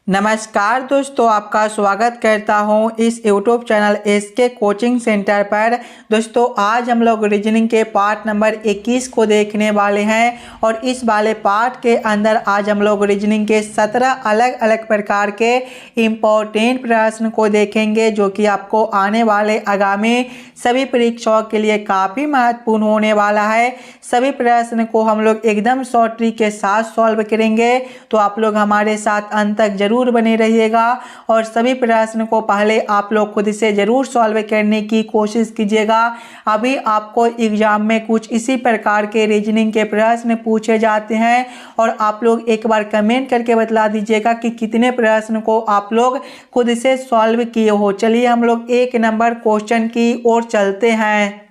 नमस्कार दोस्तों, आपका स्वागत करता हूं इस YouTube channel SK coaching centre पर। दोस्तों आज हम लोग रीजनिंग के पार्ट नंबर 21 को देखने वाले हैं और इस वाले पार्ट के अंदर आज हम लोग रीजनिंग के 17 अलग अलग प्रकार के इम्पोर्टेंट प्रश्न को देखेंगे जो कि आपको आने वाले आगामी सभी परीक्षाओं के लिए काफ़ी महत्वपूर्ण होने वाला है। सभी प्रश्न को हम लोग एकदम शॉर्ट ट्रिक के साथ सॉल्व करेंगे, तो आप लोग हमारे साथ अंत तक जरूर बने रहिएगा और सभी प्रश्न को पहले आप लोग खुद से जरूर सॉल्व करने की कोशिश कीजिएगा। अभी आपको एग्जाम में कुछ इसी प्रकार के रीजनिंग के प्रश्न पूछे जाते हैं और आप लोग एक बार कमेंट करके बतला दीजिएगा कि कितने प्रश्न को आप लोग खुद से सॉल्व किए हो। चलिए हम लोग एक नंबर क्वेश्चन की ओर चलते हैं।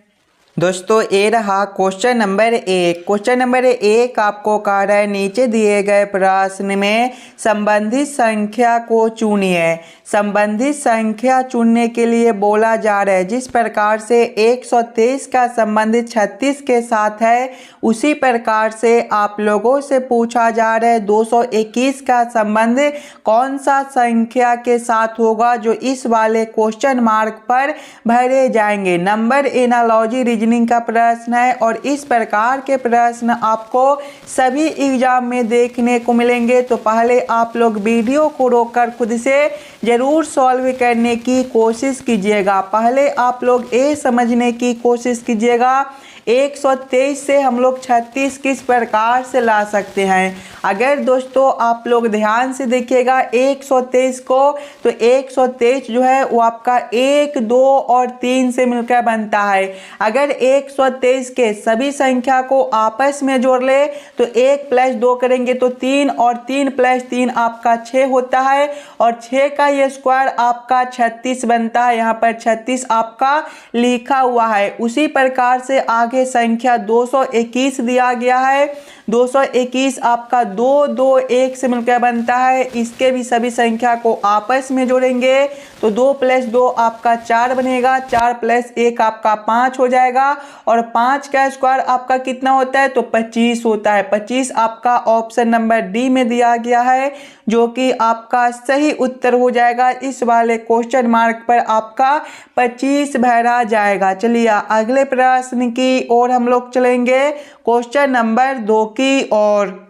दोस्तों ये रहा क्वेश्चन नंबर 1। क्वेश्चन नंबर 1 आपको कह रहा है नीचे दिए गए प्रश्न में संबंधित संख्या को चुनिए। संबंधित संख्या चुनने के लिए बोला जा रहा है जिस प्रकार से 123 का संबंधित 36 के साथ है, उसी प्रकार से आप लोगों से पूछा जा रहा है 221 का संबंध कौन सा संख्या के साथ होगा जो इस वाले क्वेश्चन मार्क पर भरे जाएंगे। नंबर एनालॉजी रीजनिंग का प्रश्न है और इस प्रकार के प्रश्न आपको सभी एग्जाम में देखने को मिलेंगे। तो पहले आप लोग वीडियो को रोककर खुद से जरूर सॉल्व करने की कोशिश कीजिएगा। पहले आप लोग ये समझने की कोशिश कीजिएगा 123 से हम लोग 36 किस प्रकार से ला सकते हैं। अगर दोस्तों आप लोग ध्यान से देखिएगा 123 को, तो 123 जो है वो आपका 1, 2 और 3 से मिलकर बनता है। अगर 123 के सभी संख्या को आपस में जोड़ ले तो 1 + 2 करेंगे तो 3 और 3 + 3 आपका 6 होता है और 6 का ये स्क्वायर आपका 36 बनता है। यहाँ पर 36 आपका लिखा हुआ है। उसी प्रकार से आगे संख्या 221 दिया गया है। 221 आपका 2, 2, 1 से मिलकर बनता है। इसके भी सभी संख्या को आपस में जोड़ेंगे तो 2 + 2 आपका 4 बनेगा, 4 + 1 आपका 5 हो जाएगा और 5 का स्क्वायर आपका कितना होता है तो 25 होता है। 25 आपका ऑप्शन नंबर डी में दिया गया है जो कि आपका सही उत्तर हो जाएगा। इस वाले क्वेश्चन मार्क पर आपका 25 भरा जाएगा। चलिए अगले प्रश्न की ओर हम लोग चलेंगे, क्वेश्चन नंबर 2 की ओर।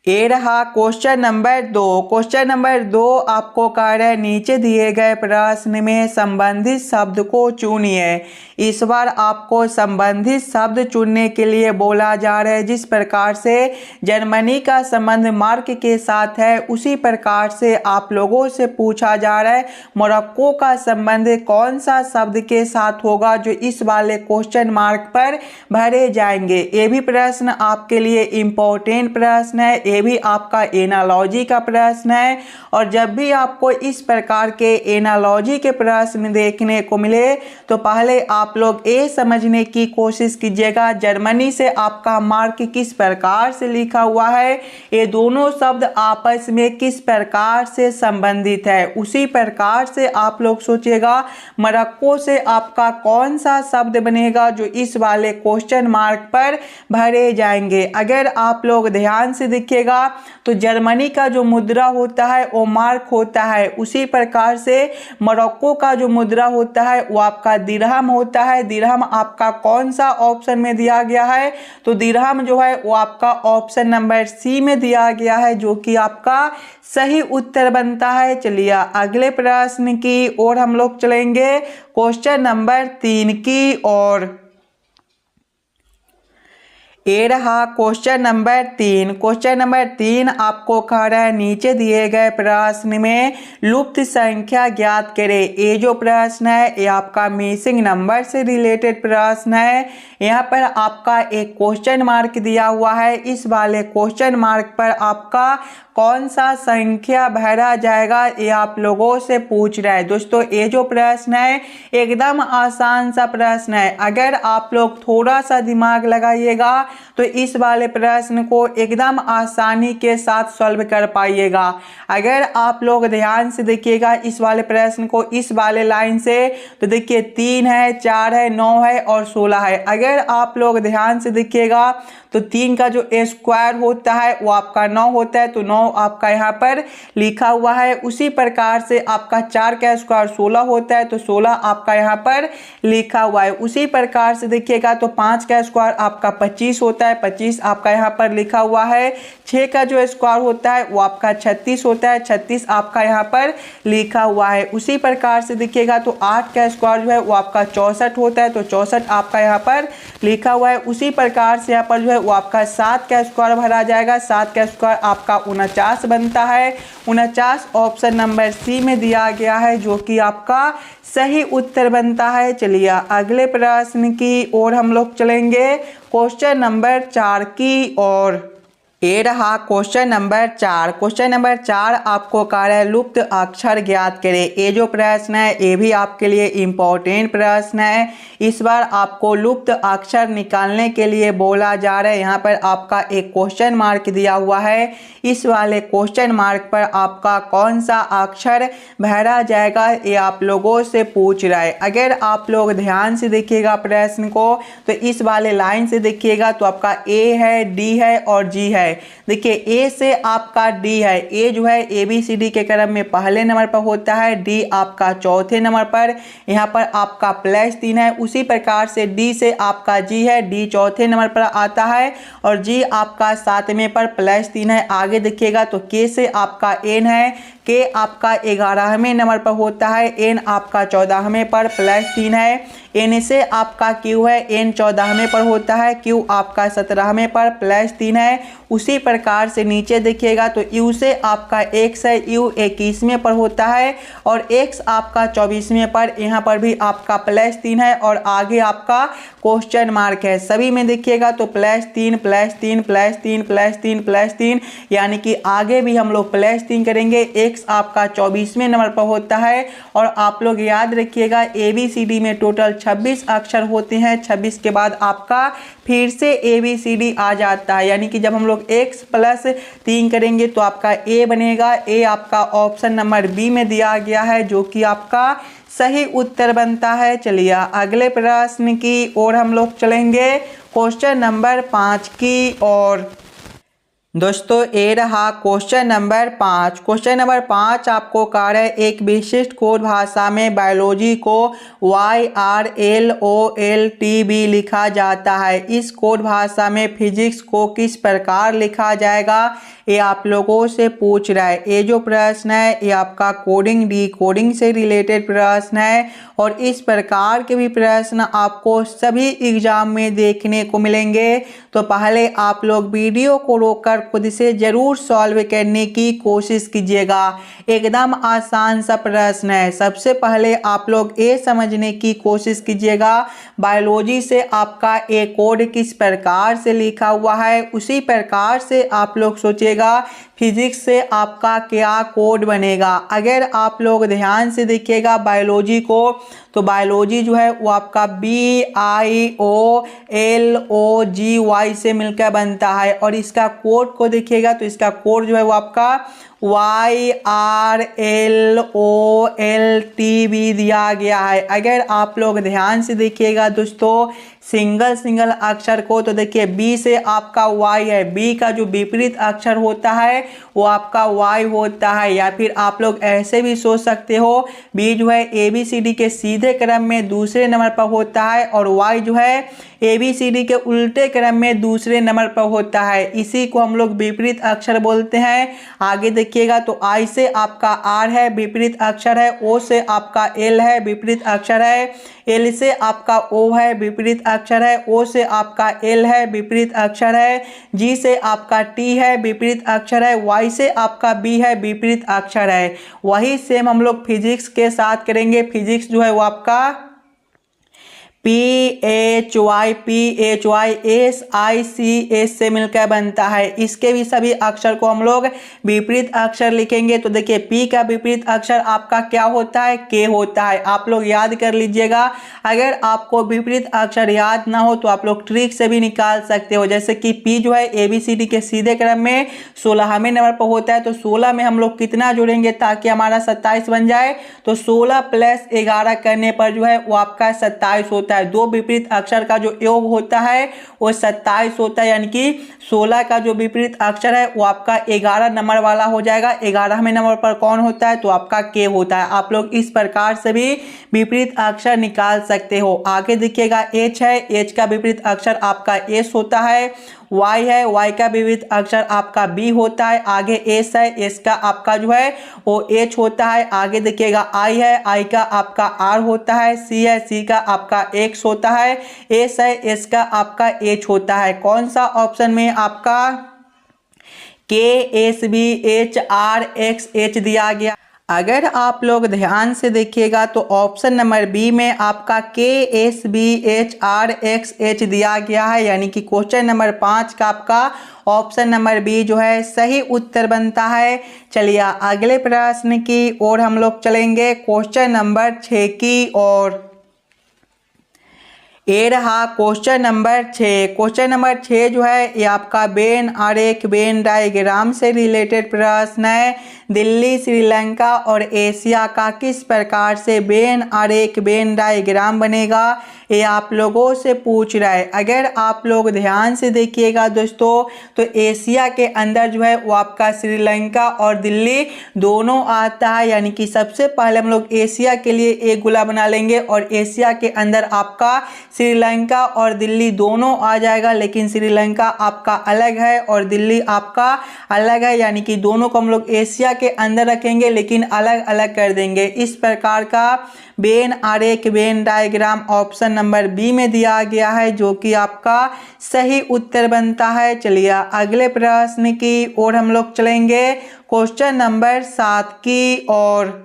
ये रहा क्वेश्चन नंबर 2। क्वेश्चन नंबर 2 आपको कह रहा है नीचे दिए गए प्रश्न में संबंधित शब्द को चुनिए। इस बार आपको संबंधित शब्द चुनने के लिए बोला जा रहा है जिस प्रकार से जर्मनी का संबंध मार्क के साथ है, उसी प्रकार से आप लोगों से पूछा जा रहा है मोरक्को का संबंध कौन सा शब्द के साथ होगा जो इस वाले क्वेश्चन मार्क पर भरे जाएंगे। ये भी प्रश्न आपके लिए इम्पोर्टेंट प्रश्न है, ये भी आपका एनालॉजी का प्रश्न है और जब भी आपको इस प्रकार के एनालॉजी के प्रश्न देखने को मिले तो पहले आप लोग ये समझने की कोशिश कीजिएगा जर्मनी से आपका मार्क किस प्रकार से लिखा हुआ है, ये दोनों शब्द आपस में किस प्रकार से संबंधित है। उसी प्रकार से आप लोग सोचिएगा मोरक्को से आपका कौन सा शब्द बनेगा जो इस वाले क्वेश्चन मार्क पर भरे जाएंगे। अगर आप लोग ध्यान से देखिएगा तो जर्मनी का जो मुद्रा होता है वो मार्क होता है, उसी प्रकार से मोरक्को का जो मुद्रा होता है वो आपका दिरहम होता है। दिरहम आपका कौन सा ऑप्शन में दिया गया है तो दिरहम जो है वो आपका ऑप्शन नंबर सी में दिया गया है जो कि आपका सही उत्तर बनता है। चलिए अगले प्रश्न की ओर हम लोग चलेंगे, क्वेश्चन नंबर 3 की ओर। ये रहा क्वेश्चन नंबर 3। क्वेश्चन नंबर 3 आपको कह रहा है नीचे दिए गए प्रश्न में लुप्त संख्या ज्ञात करें। ये जो प्रश्न है ये आपका मिसिंग नंबर से रिलेटेड प्रश्न है। यहाँ पर आपका एक क्वेश्चन मार्क दिया हुआ है। इस वाले क्वेश्चन मार्क पर आपका कौन सा संख्या भरा जाएगा ये आप लोगों से पूछ रहा है। दोस्तों ये जो प्रश्न है एकदम आसान सा प्रश्न है। अगर आप लोग थोड़ा सा दिमाग लगाइएगा तो इस वाले प्रश्न को एकदम आसानी के साथ सॉल्व कर पाइएगा। अगर आप लोग ध्यान से देखिएगा इस वाले प्रश्न को इस वाले लाइन से, तो देखिए 3 है, 4 है, 9 है और 16 है। अगर आप लोग ध्यान से देखिएगा तो 3 का जो स्क्वायर होता है वो आपका 9 होता है, तो 9 आपका यहाँ पर लिखा हुआ है। उसी प्रकार से आपका 4 का स्क्वायर 16 होता है, तो 16 आपका यहाँ पर लिखा हुआ है। उसी प्रकार से देखिएगा तो 5 का स्क्वायर आपका 25 होता है, 25 आपका यहाँ पर लिखा हुआ है। 6 का जो स्क्वायर होता है वो आपका 36 होता है, 36 आपका यहाँ पर लिखा हुआ है। उसी प्रकार से देखिएगा तो 8 का स्क्वायर जो है वो आपका 64 होता है, तो 64 आपका यहाँ पर लिखा हुआ है। उसी प्रकार से यहाँ पर जो है वो आपका 7 का स्क्वायर भरा जाएगा, 7 का स्क्वायर आपका 49 बनता है। 49 ऑप्शन नंबर सी में दिया गया है, जो कि आपका सही उत्तर बनता है। चलिए अगले प्रश्न की ओर हम लोग चलेंगे, क्वेश्चन नंबर 4 की ओर। ये रहा क्वेश्चन नंबर 4। क्वेश्चन नंबर 4 आपको कह रहा है लुप्त अक्षर ज्ञात करें। ये जो प्रश्न है ये भी आपके लिए इम्पोर्टेंट प्रश्न है। इस बार आपको लुप्त अक्षर निकालने के लिए बोला जा रहा है। यहाँ पर आपका एक क्वेश्चन मार्क दिया हुआ है। इस वाले क्वेश्चन मार्क पर आपका कौन सा अक्षर भरा जाएगा ये आप लोगों से पूछ रहा है। अगर आप लोग ध्यान से देखिएगा प्रश्न को तो इस वाले लाइन से देखिएगा तो आपका ए है, डी है और जी है। देखिए ए से आपका डी है, ए जो है ABCD के क्रम में पहले नंबर पर होता है, डी आपका चौथे नंबर पर, यहाँ पर आपका +3 है। उसी प्रकार से डी से आपका जी है, डी चौथे नंबर पर आता है और जी आपका 7वें पर +3 है। आगे देखिएगा तो के से आपका एन है, के आपका 11वें नंबर पर होता है, एन आपका 14वें पर +3 है। एन से आपका क्यू है, एन 14वें पर होता है, क्यू आपका 17वें पर +3 है। उसी प्रकार से नीचे देखिएगा तो यू से आपका एक्स है, यू 21वें पर होता है और एक्स आपका 24वें पर, यहाँ पर भी आपका +3 है और आगे आपका क्वेश्चन मार्क है। सभी में देखिएगा तो +3 +3 +3 +3 +3, यानी कि आगे भी हम लोग +3 करेंगे। एक्स आपका 24वें नंबर पर होता है और आप लोग याद रखिएगा ABCD में टोटल 26 अक्षर होते हैं। 26 के बाद आपका फिर से ABCD आ जाता है, यानी कि जब हम लोग x + 3 करेंगे तो आपका A बनेगा। A आपका ऑप्शन नंबर बी में दिया गया है, जो कि आपका सही उत्तर बनता है। चलिए अगले प्रश्न की ओर हम लोग चलेंगे, क्वेश्चन नंबर 5 की ओर। दोस्तों ये रहा क्वेश्चन नंबर 5। क्वेश्चन नंबर 5 आपको कह रहा है एक विशिष्ट कोड भाषा में बायोलॉजी को YRLOLTB लिखा जाता है। इस कोड भाषा में फिजिक्स को किस प्रकार लिखा जाएगा ये आप लोगों से पूछ रहा है। ये जो प्रश्न है ये आपका कोडिंग डिकोडिंग से रिलेटेड प्रश्न है और इस प्रकार के भी प्रश्न आपको सभी एग्जाम में देखने को मिलेंगे। तो पहले आप लोग वीडियो को रोककर खुद से जरूर सॉल्व करने की कोशिश कीजिएगा। एकदम आसान सा प्रश्न है। सबसे पहले आप लोग ये समझने की कोशिश कीजिएगा बायोलॉजी से आपका ये कोड किस प्रकार से लिखा हुआ है, उसी प्रकार से आप लोग सोचिएगा फिजिक्स से आपका क्या कोड बनेगा। अगर आप लोग ध्यान से देखिएगा बायोलॉजी को तो बायोलॉजी जो है वो आपका BIOLOGY से मिलकर बनता है और इसका कोड को देखिएगा तो इसका कोड जो है वो आपका YRLOLTB दिया गया है। अगर आप लोग ध्यान से देखिएगा दोस्तों सिंगल अक्षर को तो देखिए B से आपका Y है, B का जो विपरीत अक्षर होता है वो आपका Y होता है। या फिर आप लोग ऐसे भी सोच सकते हो B जो है ABCD के सीधे क्रम में दूसरे नंबर पर होता है और Y जो है ABCD के उल्टे क्रम में दूसरे नंबर पर होता है। इसी को हम लोग विपरीत अक्षर बोलते हैं। आगे देखिएगा तो I से आपका R है, विपरीत अक्षर है, O से आपका L है, विपरीत अक्षर है, L से आपका O है, विपरीत अक्षर है, O से आपका L है, विपरीत अक्षर है, G से आपका T है, विपरीत अक्षर है, Y से आपका B है, विपरीत अक्षर है। वही सेम हम लोग फिजिक्स के साथ करेंगे। फिजिक्स जो है वो आपका PHYSICS से मिलकर बनता है। इसके भी सभी अक्षर को हम लोग विपरीत अक्षर लिखेंगे। तो देखिए P का विपरीत अक्षर आपका क्या होता है, K होता है। आप लोग याद कर लीजिएगा। अगर आपको विपरीत अक्षर याद ना हो तो आप लोग ट्रिक से भी निकाल सकते हो। जैसे कि P जो है ABCD के सीधे क्रम में 16वें नंबर पर होता है, तो 16 में हम लोग कितना जोड़ेंगे ताकि हमारा 27 बन जाए, तो 16 + 11 करने पर जो है वो आपका 27 होता है। होता है, दो विपरीत अक्षर का जो योग होता है वो 27 होता है, यानी कि 16 का जो विपरीत अक्षर है वो आपका 11 नंबर वाला हो जाएगा। 11वें नंबर पर कौन होता है, तो आपका के होता है। आप लोग इस प्रकार से भी विपरीत अक्षर निकाल सकते हो। आगे देखिएगा एच है, एच का विपरीत अक्षर आपका एस होता है। वाई है, वाई का विपरीत अक्षर आपका बी होता है। आगे एस है, एस का आपका जो है वो एच होता है। आगे देखिएगा आई है, आई का आपका आर होता है। सी है, सी का आपका एक्स होता है। एस है, एस का आपका एच होता है। कौन सा ऑप्शन में आपका K S B H R X H दिया गया। अगर आप लोग ध्यान से देखिएगा तो ऑप्शन नंबर बी में आपका K S B H R X H दिया गया है, यानी कि क्वेश्चन नंबर 5 का आपका ऑप्शन नंबर बी जो है सही उत्तर बनता है। चलिए अगले प्रश्न की ओर हम लोग चलेंगे, क्वेश्चन नंबर 6 की ओर। ये रहा क्वेश्चन नंबर 6। क्वेश्चन नंबर 6 जो है ये आपका वेन आरेख वेन डायग्राम से रिलेटेड प्रश्न है। दिल्ली, श्रीलंका और एशिया का किस प्रकार से वेन आरेख वेन डायग्राम बनेगा, ये आप लोगों से पूछ रहा है। अगर आप लोग ध्यान से देखिएगा दोस्तों तो एशिया के अंदर जो है वो आपका श्रीलंका और दिल्ली दोनों आता है, यानी कि सबसे पहले हम लोग एशिया के लिए एक गोला बना लेंगे और एशिया के अंदर आपका श्रीलंका और दिल्ली दोनों आ जाएगा, लेकिन श्रीलंका आपका अलग है और दिल्ली आपका अलग है, यानी कि दोनों को हम लोग एशिया के अंदर रखेंगे लेकिन अलग अलग कर देंगे। इस प्रकार का वेन आरेख Venn diagram option number B में दिया गया है, जो कि आपका सही उत्तर बनता है। चलिए अगले प्रश्न की ओर हम लोग चलेंगे, क्वेश्चन नंबर 7 की ओर।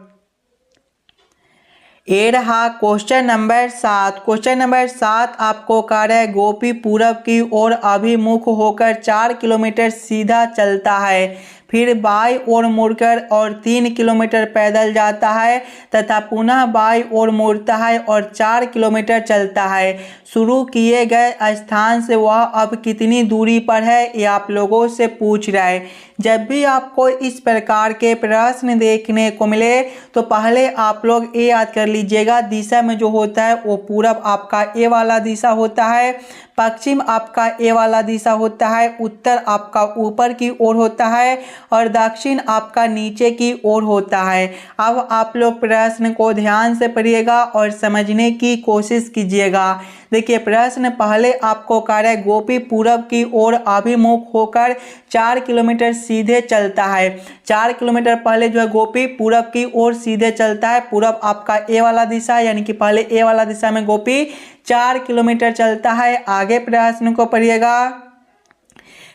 ये रहा क्वेश्चन नंबर 7। क्वेश्चन नंबर 7 आपको कार्य है गोपी पूरब की ओर अभिमुख होकर 4 किलोमीटर सीधा चलता है, फिर बाई ओर मुड़कर और 3 किलोमीटर पैदल जाता है तथा पुनः बाई ओर मुड़ता है और 4 किलोमीटर चलता है। शुरू किए गए स्थान से वह अब कितनी दूरी पर है, ये आप लोगों से पूछ रहा है। जब भी आपको इस प्रकार के प्रश्न देखने को मिले तो पहले आप लोग ये याद कर लीजिएगा, दिशा में जो होता है वो पूरब आपका ए वाला दिशा होता है, पश्चिम आपका ए वाला दिशा होता है, उत्तर आपका ऊपर की ओर होता है और दक्षिण आपका नीचे की ओर होता है। अब आप लोग प्रश्न को ध्यान से पढ़िएगा और समझने की कोशिश कीजिएगा। देखिए प्रश्न पहले आपको कार्य गोपी पूरब की ओर अभिमुख होकर 4 किलोमीटर सीधे चलता है। 4 किलोमीटर पहले जो है गोपी पूरब की ओर सीधे चलता है। पूरब आपका ए वाला दिशा, यानी कि पहले ए वाला दिशा में गोपी 4 किलोमीटर चलता है। आगे प्रश्न को पढ़िएगा,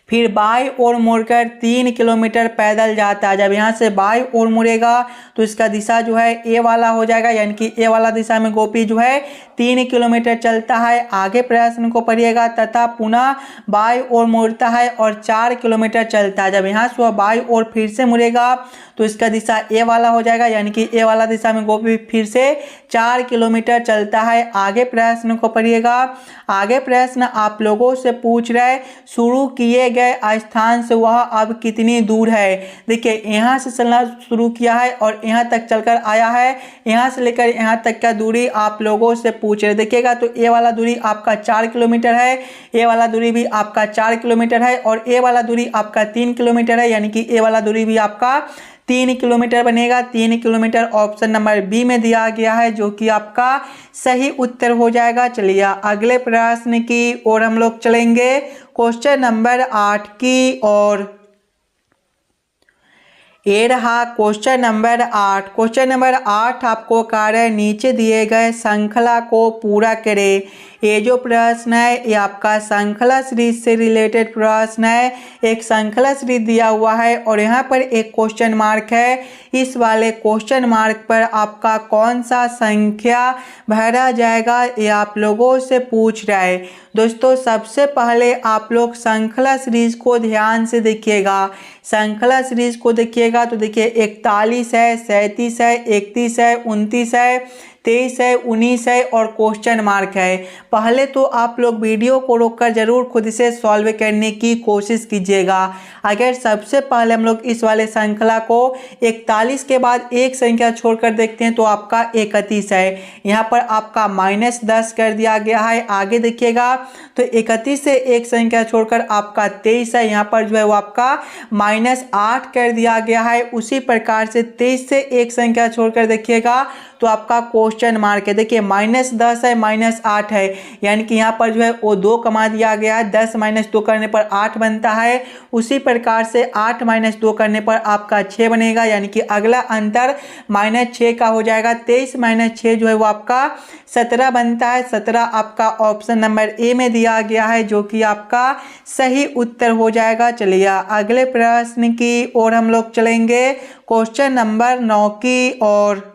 फिर बाई ओर मुड़कर 3 किलोमीटर पैदल जाता है। जब यहाँ से बाई ओर मुड़ेगा तो इसका दिशा जो है ए वाला हो जाएगा, यानी कि ए वाला दिशा में गोपी जो है 3 किलोमीटर चलता है। आगे प्रश्न को पढ़िएगा, तथा पुनः बाई ओर मुड़ता है और 4 किलोमीटर चलता है। जब यहाँ से वह बाई ओर फिर से मुड़ेगा तो इसका दिशा ए वाला हो जाएगा, यानी कि ए वाला दिशा में गोपी फिर से 4 किलोमीटर चलता है। आगे प्रश्न को पढ़िएगा। आगे प्रश्न आप लोगों से पूछ रहा है शुरू किए गए स्थान से वह अब कितनी दूर है। देखिए यहाँ से चलना शुरू किया है और यहाँ तक चलकर आया है, यहाँ से लेकर यहाँ तक का दूरी आप लोगों से पूछ रहे। देखिएगा तो ए वाला दूरी आपका 4 किलोमीटर है, ए वाला दूरी भी आपका 4 किलोमीटर है और ए वाला दूरी आपका 3 किलोमीटर है, यानी कि ए वाला दूरी भी आपका 3 किलोमीटर बनेगा। 3 किलोमीटर ऑप्शन नंबर बी में दिया गया है, जो कि आपका सही उत्तर हो जाएगा। चलिए अगले प्रश्न की ओर हम लोग चलेंगे, क्वेश्चन नंबर 8 की ओर। ये रहा क्वेश्चन नंबर 8। क्वेश्चन नंबर 8 आपको कार्य नीचे दिए गए श्रृंखला को पूरा करें। ये जो प्रश्न है ये आपका श्रृंखला सीरीज से रिलेटेड प्रश्न है। एक श्रृंखला सीरीज दिया हुआ है और यहाँ पर एक क्वेश्चन मार्क है। इस वाले क्वेश्चन मार्क पर आपका कौन सा संख्या भरा जाएगा, ये आप लोगों से पूछ रहा है। दोस्तों सबसे पहले आप लोग श्रृंखला सीरीज को ध्यान से देखिएगा। श्रृंखला सीरीज को देखिएगा तो देखिए 41 है, 37 है, 31 है, 29 है, 23 है, 19 है और क्वेश्चन मार्क है। पहले तो आप लोग वीडियो को रोककर जरूर खुद से सॉल्व करने की कोशिश कीजिएगा। अगर सबसे पहले हम लोग इस वाले श्रृंखला को 41 के बाद एक संख्या छोड़कर देखते हैं तो आपका 31 है। यहाँ पर आपका -10 कर दिया गया है। आगे देखिएगा तो 31 से एक संख्या छोड़कर आपका 23 है। यहाँ पर जो है वो आपका -8 कर दिया गया है। उसी प्रकार से 23 से एक संख्या छोड़कर देखिएगा तो आपका क्वेश्चन मार्क है। देखिए -10 है, -8 है, यानी कि यहाँ पर जो है वो 2 कमा दिया गया है। 10 - 2 करने पर 8 बनता है। उसी प्रकार से 8 - 2 करने पर आपका 6 बनेगा, यानी कि अगला अंतर -6 का हो जाएगा। 23 - 6 जो है वो आपका 17 बनता है। 17 आपका ऑप्शन नंबर ए में दिया गया है, जो कि आपका सही उत्तर हो जाएगा। चलिए अगले प्रश्न की ओर हम लोग चलेंगे, क्वेश्चन नंबर 9 की ओर।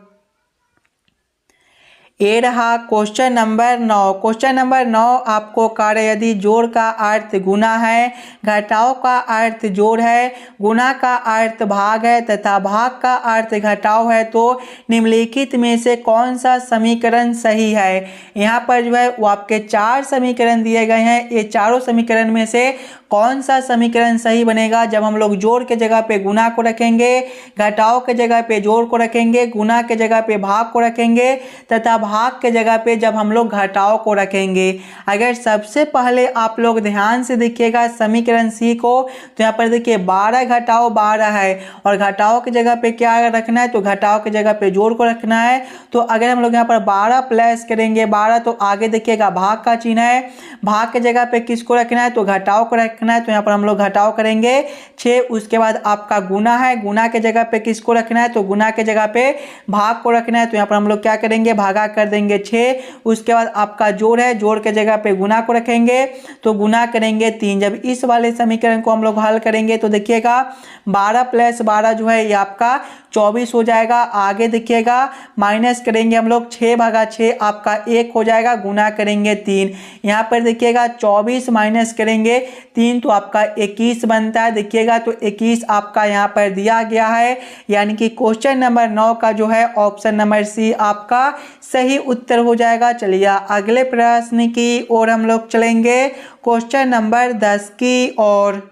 ये रहा क्वेश्चन नंबर 9। क्वेश्चन नंबर 9 आपको कार्य यदि जोड़ का अर्थ गुना है, घटाव का अर्थ जोड़ है, गुना का अर्थ भाग है तथा भाग का अर्थ घटाव है तो निम्नलिखित में से कौन सा समीकरण सही है। यहाँ पर जो है वो आपके 4 समीकरण दिए गए हैं। ये चारों समीकरण में से कौन सा समीकरण सही बनेगा। जब हम लोग जोड़ के जगह पे गुना को रखेंगे, घटाव के जगह पे जोड़ को रखेंगे, गुना के जगह पे भाग को रखेंगे तथा भाग के जगह पे जब हम लोग घटाव को रखेंगे। अगर सबसे पहले आप लोग ध्यान से देखिएगा समीकरण सी को, तो यहाँ पर देखिए 12 घटाव 12 है और घटाव की जगह पे क्या रखना है, तो घटाव की जगह पे जोड़ को रखना है। तो अगर हम लोग यहाँ पर 12 प्लस करेंगे 12, तो आगे देखिएगा भाग का चिन्ह है। भाग के जगह पे किसको रखना है, तो घटाव को रखना है। तो यहाँ पर हम लोग घटाव करेंगे 6। उसके बाद आपका गुना है, गुना के जगह पे किसको रखना है, तो गुना के जगह पे भाग को रखना है। तो यहाँ पर हम लोग क्या करेंगे, भागा कर देंगे 6। उसके बाद आपका जोड़ है, जोड़ के जगह पे गुना को रखेंगे तो गुना करेंगे 3। जब इस वाले समीकरण को हम लोग हल करेंगे तो देखिएगा 12 + 12 जो है ये आपका 24 हो जाएगा। आगे देखिएगा माइनस करेंगे हम लोग 6/6 आपका 1 हो जाएगा, गुना करेंगे 3। यहाँ पर देखिएगा 24 माइनस करेंगे 3 तो आपका 21 बनता है। देखिएगा तो 21 आपका यहाँ पर दिया गया है, यानी कि क्वेश्चन नंबर 9 का जो है ऑप्शन नंबर सी आपका सही उत्तर हो जाएगा। चलिए अगले प्रश्न की ओर हम लोग चलेंगे, क्वेश्चन नंबर 10 की ओर।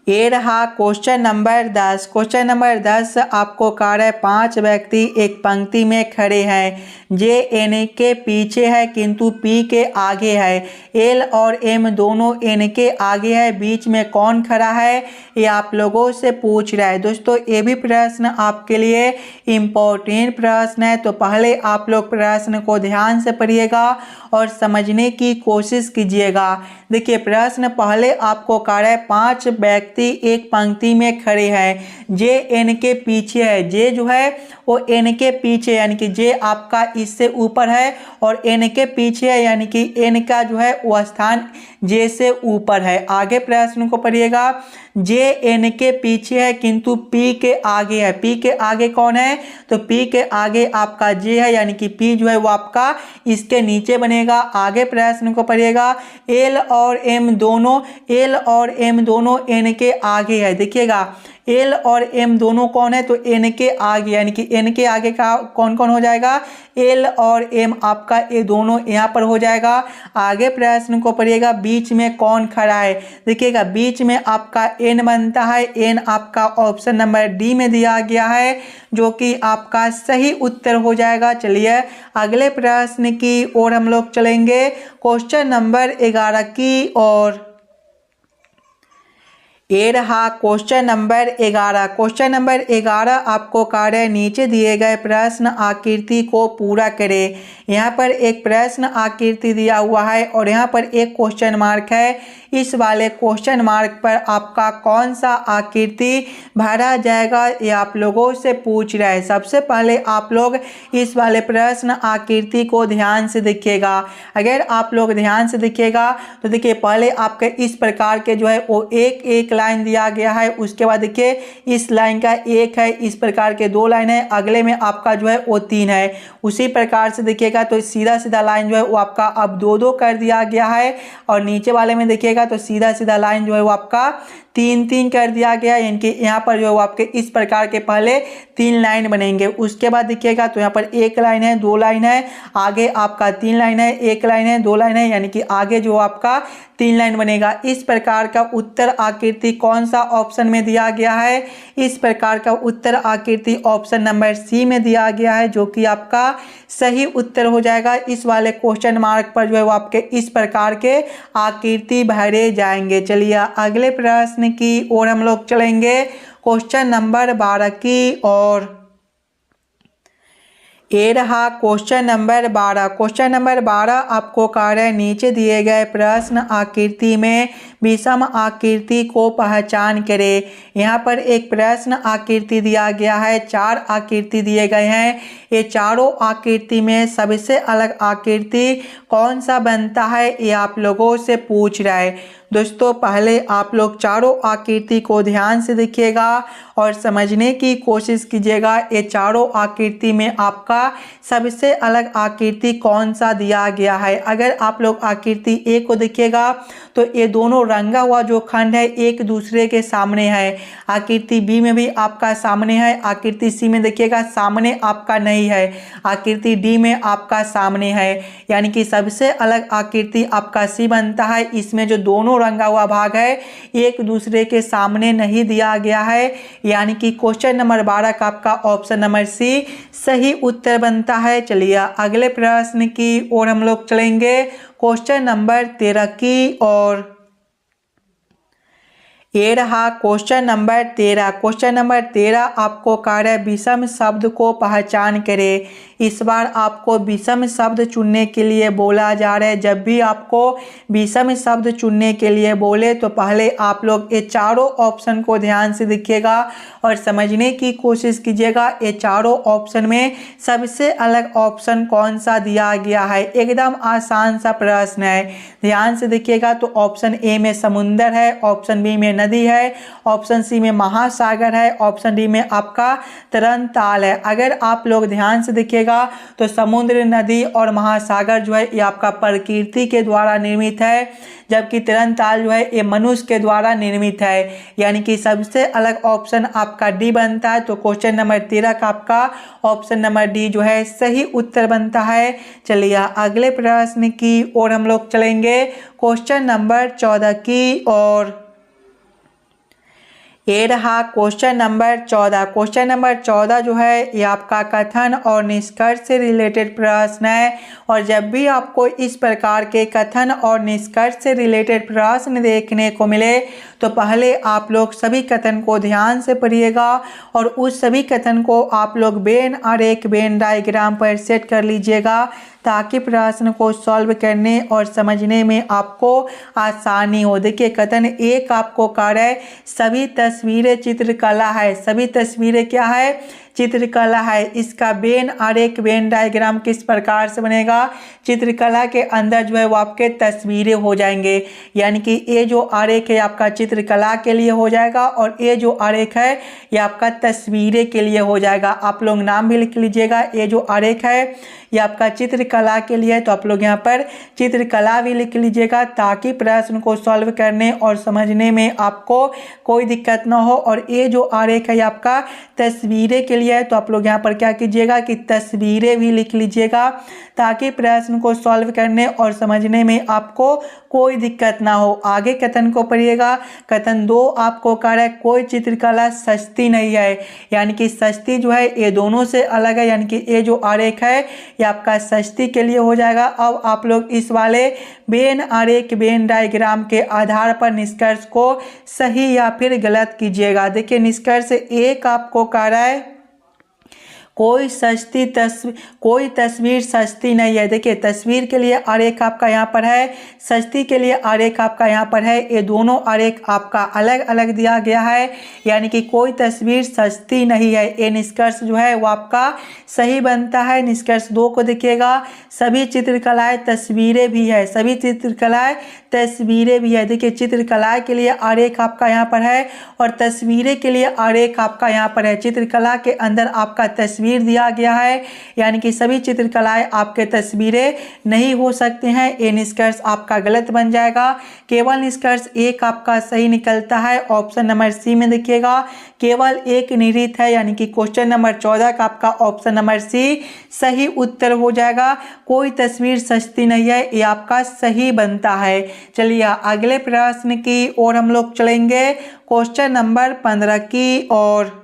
ये रहा क्वेश्चन नंबर 10। क्वेश्चन नंबर 10 आपको कार्य 5 व्यक्ति एक पंक्ति में खड़े हैं। जे एन के पीछे है किंतु पी के आगे है। एल और एम दोनों एन के आगे है, बीच में कौन खड़ा है, ये आप लोगों से पूछ रहा है। दोस्तों ये भी प्रश्न आपके लिए इम्पोर्टेंट प्रश्न है, तो पहले आप लोग प्रश्न को ध्यान से पढ़िएगा और समझने की कोशिश कीजिएगा। देखिए प्रश्न पहले आपको कार्य 5 व्यक्ति एक पंक्ति में खड़े हैं। जे एन के पीछे है, जे जो है वो एन के पीछे, यानी कि जे आपका इससे ऊपर है और एन के पीछे है, यानी कि एन का जो है वो स्थान जे से ऊपर है। आगे प्रश्न को पढ़िएगा, जे एन के पीछे है किंतु पी के आगे है। पी के आगे कौन है, तो पी के आगे आपका जे है, यानी कि पी जो है वो आपका इसके नीचे बनेगा। आगे प्रश्न को पढ़िएगा, एल और एम दोनों एन के आगे है। देखिएगा एल और एम दोनों कौन है, तो एन के आगे, यानी कि एन के आगे का कौन कौन हो जाएगा, एल और एम आपका ये दोनों यहाँ पर हो जाएगा। आगे प्रश्न को पढ़िएगा, बीच में कौन खड़ा है। देखिएगा बीच में आपका एन बनता है। एन आपका ऑप्शन नंबर डी में दिया गया है, जो कि आपका सही उत्तर हो जाएगा। चलिए अगले प्रश्न की ओर हम लोग चलेंगे, क्वेश्चन नंबर 11 की ओर। ये रहा क्वेश्चन नंबर 11। क्वेश्चन नंबर 11 आपको कार्य नीचे दिए गए प्रश्न आकृति को पूरा करें। यहाँ पर एक प्रश्न आकृति दिया हुआ है और यहाँ पर एक क्वेश्चन मार्क है। इस वाले क्वेश्चन मार्क पर आपका कौन सा आकृति भरा जाएगा, ये आप लोगों से पूछ रहा है। सबसे पहले आप लोग इस वाले प्रश्न आकृति को ध्यान से देखिएगा। अगर आप लोग ध्यान से देखिएगा तो देखिए पहले आपके इस प्रकार के जो है वो एक एक लाइन दिया गया है, उसके बाद देखिए इस लाइन का एक है, इस प्रकार के 2 लाइन है, अगले में आपका जो है वो 3 है। उसी प्रकार से देखिएगा तो सीधा सीधा लाइन जो है वो आपका अब 2-2 कर दिया गया है, और नीचे वाले में देखिएगा तो सीधा सीधा लाइन जो है वो आपका 3-3 कर दिया गया है, यानी कि यहाँ पर जो है वो आपके इस प्रकार के पहले 3 लाइन बनेंगे। उसके बाद देखिएगा तो यहाँ पर 1 लाइन है, 2 लाइन है, आगे आपका 3 लाइन है, 1 लाइन है, 2 लाइन है, यानी कि आगे जो आपका 3 लाइन बनेगा। इस प्रकार का उत्तर आकृति कौन सा ऑप्शन में दिया गया है? इस प्रकार का उत्तर आकृति ऑप्शन नंबर सी में दिया गया है, जो कि आपका सही उत्तर हो जाएगा। इस वाले क्वेश्चन मार्क पर जो है वो आपके इस प्रकार के आकृति भरे जाएंगे। चलिए अगले प्रश्न की ओर हम लोग चलेंगे, क्वेश्चन नंबर 12 की ओर। ये रहा क्वेश्चन नंबर 12। क्वेश्चन नंबर 12 आपको कार्य नीचे दिए गए प्रश्न आकृति में विषम आकृति को पहचान करें। यहाँ पर एक प्रश्न आकृति दिया गया है, 4 आकृति दिए गए हैं। ये चारों आकृति में सबसे अलग आकृति कौन सा बनता है, ये आप लोगों से पूछ रहा है। दोस्तों पहले आप लोग चारों आकृति को ध्यान से देखिएगा और समझने की कोशिश कीजिएगा। ये चारों आकृति में आपका सबसे अलग आकृति कौन सा दिया गया है। अगर आप लोग आकृति ए को देखिएगा तो ये दोनों रंगा हुआ जो खंड है एक दूसरे के सामने है। आकृति बी में भी आपका सामने है, आकृति सी में देखिएगा सामने आपका नहीं है, आकृति डी में आपका सामने है, यानी कि सबसे अलग आकृति आपका सी बनता है। इसमें जो दोनों रंगा हुआ भाग है एक दूसरे के सामने नहीं दिया गया है, यानी कि क्वेश्चन नंबर 12 का आपका ऑप्शन नंबर सी सही उत्तर बनता है। चलिए अगले प्रश्न की ओर हम लोग चलेंगे, क्वेश्चन नंबर 13 की ओर। ये रहा क्वेश्चन नंबर 13। क्वेश्चन नंबर 13 आपको कार्य विषम शब्द को पहचान करें। इस बार आपको विषम शब्द चुनने के लिए बोला जा रहा है। जब भी आपको विषम शब्द चुनने के लिए बोले तो पहले आप लोग ये चारों ऑप्शन को ध्यान से देखिएगा और समझने की कोशिश कीजिएगा। ये चारों ऑप्शन में सबसे अलग ऑप्शन कौन सा दिया गया है। एकदम आसान सा प्रश्न है, ध्यान से देखिएगा। तो ऑप्शन ए में समुंदर है, ऑप्शन बी में नदी है, ऑप्शन सी में महासागर है, ऑप्शन डी में आपका तरन ताल है। अगर आप लोग ध्यान से देखिएगा तो समुद्र, नदी और महासागर जो है ये आपका प्रकृति के द्वारा निर्मित है, जबकि तरन ताल जो है ये मनुष्य के द्वारा निर्मित है, यानी कि सबसे अलग ऑप्शन आपका डी बनता है। तो क्वेश्चन नंबर 13 का आपका ऑप्शन नंबर डी जो है सही उत्तर बनता है। चलिए अगले प्रश्न की ओर हम लोग चलेंगे, क्वेश्चन नंबर 14 की ओर। ये रहा क्वेश्चन नंबर 14। क्वेश्चन नंबर 14 जो है ये आपका कथन और निष्कर्ष से रिलेटेड प्रश्न है, और जब भी आपको इस प्रकार के कथन और निष्कर्ष से रिलेटेड प्रश्न देखने को मिले तो पहले आप लोग सभी कथन को ध्यान से पढ़िएगा और उस सभी कथन को आप लोग वेन आरेख वेन डायग्राम पर सेट कर लीजिएगा, ताकि प्रश्न को सॉल्व करने और समझने में आपको आसानी हो। देखिए कथन एक आपको कार्य सभी तस्वीरें चित्रकला है। सभी तस्वीरें क्या है? चित्रकला है। इसका वेन आरेख वेन डायग्राम किस प्रकार से बनेगा? चित्रकला के अंदर जो है वो आपके तस्वीरें हो जाएंगे, यानी कि ये जो आरेख है आपका चित्रकला के लिए हो जाएगा और ये जो आरेख है ये आपका तस्वीरें के लिए हो जाएगा। आप लोग नाम भी लिख लीजिएगा। ये जो आरेख है ये आपका चित्रकला के लिए है, तो आप लोग यहाँ पर चित्रकला भी लिख लीजिएगा, ताकि प्रश्न को सॉल्व करने और समझने में आपको कोई दिक्कत ना हो। और ये जो आरेख है आपका तस्वीरें के लिए है, तो आप लोग यहाँ पर क्या कीजिएगा कि तस्वीरें भी लिख लीजिएगा, ताकि प्रश्न को सॉल्व करने और समझने में आपको कोई दिक्कत ना हो। आगे कथन को पढ़िएगा। कथन 2 आपको कह रहा है कोई चित्रकला सस्ती नहीं है, यानी कि सस्ती जो है ये दोनों से अलग है, यानी कि ये जो आरेख है ये आपका सस्ती के लिए हो जाएगा। अब आप लोग इस वाले वेन आरेख वेन डायग्राम के आधार पर निष्कर्ष को सही या फिर गलत कीजिएगा। देखिए निष्कर्ष 1 आपको कह रहा है कोई तस्वीर सस्ती नहीं है। देखिए तस्वीर के लिए आरेख आपका यहाँ पर है, सस्ती के लिए आरेख आपका यहाँ पर है, ये दोनों आरेख आपका अलग अलग दिया गया है, यानी कि कोई तस्वीर सस्ती नहीं है। ये निष्कर्ष जो है वो आपका सही बनता है। निष्कर्ष 2 को देखिएगा, सभी चित्रकलाएं तस्वीरें भी है, सभी चित्रकलाएं तस्वीरें भी है। देखिए चित्रकला के लिए आरेख आपका यहाँ पर है और तस्वीरें के लिए आरेख आपका यहाँ पर है। चित्रकला के अंदर आपका तस्वीर दिया गया है, यानी कि सभी चित्रकलाएं आपके तस्वीरें नहीं हो सकते हैं। ये निष्कर्ष आपका गलत बन जाएगा। केवल निष्कर्ष 1 आपका सही निकलता है। ऑप्शन नंबर सी में देखिएगा केवल एक निहित है, यानी कि क्वेश्चन नंबर 14 का आपका ऑप्शन नंबर सी सही उत्तर हो जाएगा। कोई तस्वीर सस्ती नहीं है, ये आपका सही बनता है। चलिए अगले प्रश्न की ओर हम लोग चलेंगे, क्वेश्चन नंबर 15 की ओर।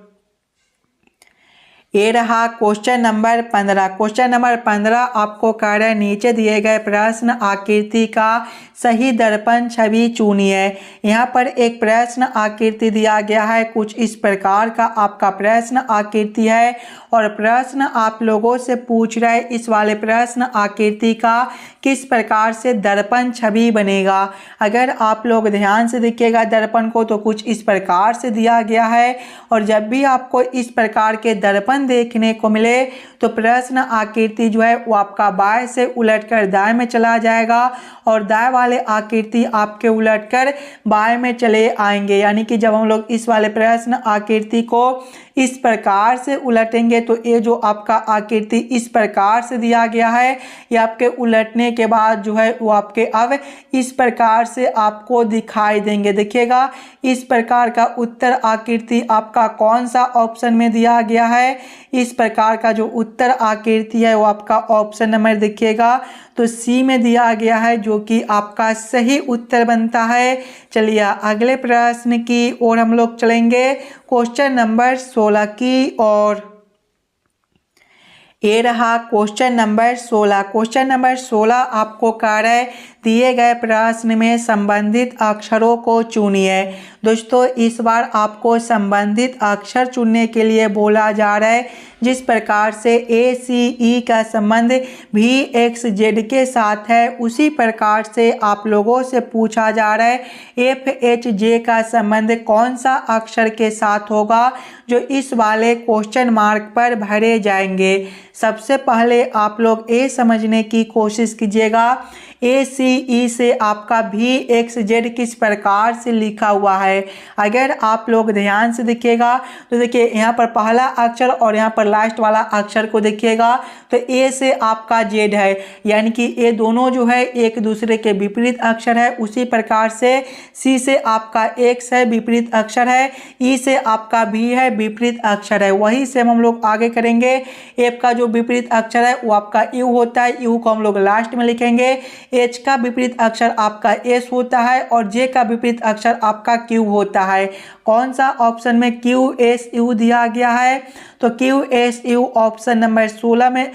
ये रहा क्वेश्चन नंबर 15। क्वेश्चन नंबर 15 आपको कह रहे हैं नीचे दिए गए प्रश्न आकृति का सही दर्पण छवि चुनिए। यहाँ पर एक प्रश्न आकृति दिया गया है, कुछ इस प्रकार का आपका प्रश्न आकृति है और प्रश्न आप लोगों से पूछ रहा है इस वाले प्रश्न आकृति का किस प्रकार से दर्पण छवि बनेगा। अगर आप लोग ध्यान से देखिएगा दर्पण को तो कुछ इस प्रकार से दिया गया है और जब भी आपको इस प्रकार के दर्पण देखने को मिले तो प्रश्न आकृति जो है वो आपका बाएं से उलटकर दाएं में चला जाएगा और दाएं वाले आकृति आपके उलटकर बाएं में चले आएंगे। यानी कि जब हम लोग इस वाले प्रश्न आकृति को इस प्रकार से उलटेंगे तो ये जो आपका आकृति इस प्रकार से दिया गया है, ये आपके उलटने के बाद जो है वो आपके अब इस प्रकार से आपको दिखाई देंगे। देखिएगा इस प्रकार का उत्तर आकृति आपका कौन सा ऑप्शन में दिया गया है। इस प्रकार का जो उत्तर आकृति है वो आपका ऑप्शन नंबर देखिएगा तो सी में दिया गया है, जो कि आपका सही उत्तर बनता है। चलिए अगले प्रश्न की ओर हम लोग चलेंगे, क्वेश्चन नंबर 16 की ओर। ये रहा क्वेश्चन नंबर 16। क्वेश्चन नंबर 16 आपको कह रहा है दिए गए प्रश्न में संबंधित अक्षरों को चुनिए। दोस्तों इस बार आपको संबंधित अक्षर चुनने के लिए बोला जा रहा है। जिस प्रकार से ACE का संबंध VXZ के साथ है उसी प्रकार से आप लोगों से पूछा जा रहा है FHJ का संबंध कौन सा अक्षर के साथ होगा जो इस वाले क्वेश्चन मार्क पर भरे जाएंगे। सबसे पहले आप लोग ये समझने की कोशिश कीजिएगा ACE से आपका VXZ किस प्रकार से लिखा हुआ है। अगर आप लोग ध्यान से देखिएगा तो देखिए यहाँ पर पहला अक्षर और यहाँ पर लास्ट वाला अक्षर को देखिएगा तो A से आपका Z है, यानी कि ये दोनों जो है एक दूसरे के विपरीत अक्षर है। उसी प्रकार से C से आपका X है, विपरीत अक्षर है। E से आपका V है, विपरीत अक्षर है। वही सेम हम लोग आगे करेंगे। F का जो विपरीत अक्षर है वो आपका U होता है, U को हम लोग लास्ट में लिखेंगे। H का विपरीत अक्षर आपका S होता है और J का विपरीत अक्षर आपका Q होता है। कौन सा ऑप्शन में QSU दिया गया है तो QSU ऑप्शन नंबर 16 में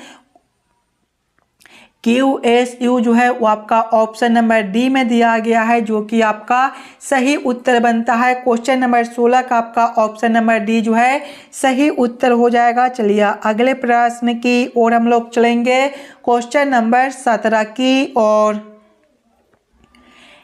QSU जो है वो आपका ऑप्शन नंबर डी में दिया गया है, जो कि आपका सही उत्तर बनता है। क्वेश्चन नंबर 16 का आपका ऑप्शन नंबर डी जो है सही उत्तर हो जाएगा। चलिए अगले प्रश्न की ओर हम लोग चलेंगे, क्वेश्चन नंबर 17 की ओर।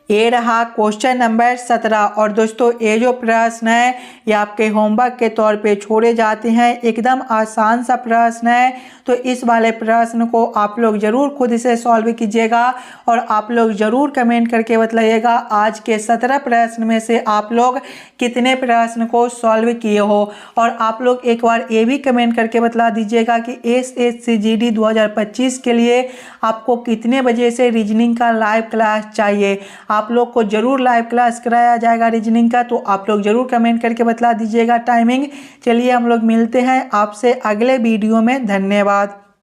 ये रहा क्वेश्चन नंबर 17 और दोस्तों ये जो प्रश्न है ये आपके होमवर्क के तौर पे छोड़े जाते हैं। एकदम आसान सा प्रश्न है तो इस वाले प्रश्न को आप लोग ज़रूर खुद से सॉल्व कीजिएगा और आप लोग ज़रूर कमेंट करके बताइएगा आज के 17 प्रश्न में से आप लोग कितने प्रश्न को सॉल्व किए हो। और आप लोग एक बार ये भी कमेंट करके बता दीजिएगा कि SSC GD 2025 के लिए आपको कितने बजे से रीजनिंग का लाइव क्लास चाहिए। आप लोग को जरूर लाइव क्लास कराया जाएगा रीजनिंग का, तो आप लोग जरूर कमेंट करके बता दीजिएगा टाइमिंग। चलिए हम लोग मिलते हैं आपसे अगले वीडियो में। धन्यवाद।